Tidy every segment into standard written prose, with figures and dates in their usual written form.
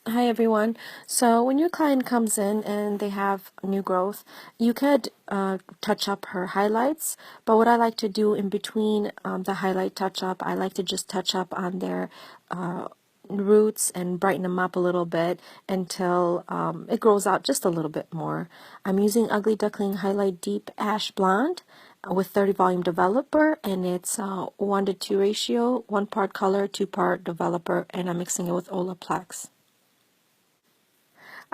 Hi everyone. So when your client comes in and they have new growth, you could touch up her highlights. But what I like to do in between the highlight touch up, I like to just touch up on their roots and brighten them up a little bit until it grows out just a little bit more. I'm using Ugly Duckling Highlight Deep Ash Blonde with 30 volume developer, and it's 1:2 ratio, 1 part color, 2 part developer, and I'm mixing it with Olaplex.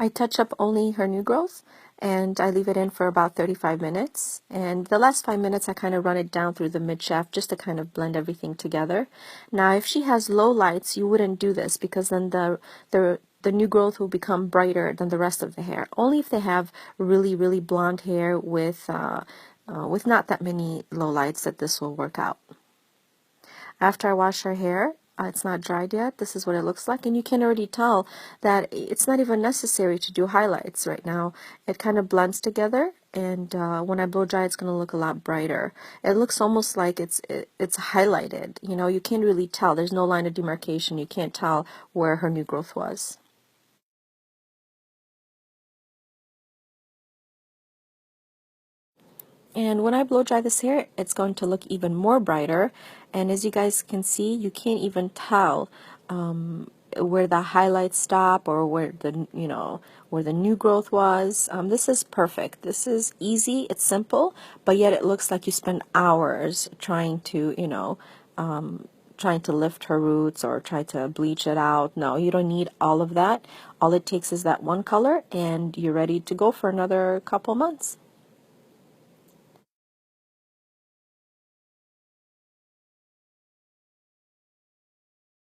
I touch up only her new growth and I leave it in for about 35 minutes. And the last 5 minutes, I kind of run it down through the mid shaft just to kind of blend everything together. Now, if she has low lights, you wouldn't do this because then the new growth will become brighter than the rest of the hair. Only if they have really, really blonde hair with not that many low lights that this will work out. After I wash her hair, it's not dried yet. This is what it looks like, and you can already tell that it's not even necessary to do highlights right now. It kind of blends together, and when I blow dry, it's going to look a lot brighter. It looks almost like it's highlighted. You know, you can't really tell. There's no line of demarcation. You can't tell where her new growth was. And when I blow dry this hair, it's going to look even more brighter. And as you guys can see, you can't even tell where the highlights stop or where where the new growth was. This is perfect. This is easy. It's simple, but yet it looks like you spend hours trying to, trying to lift her roots or try to bleach it out. No, you don't need all of that. All it takes is that one color, and you're ready to go for another couple months.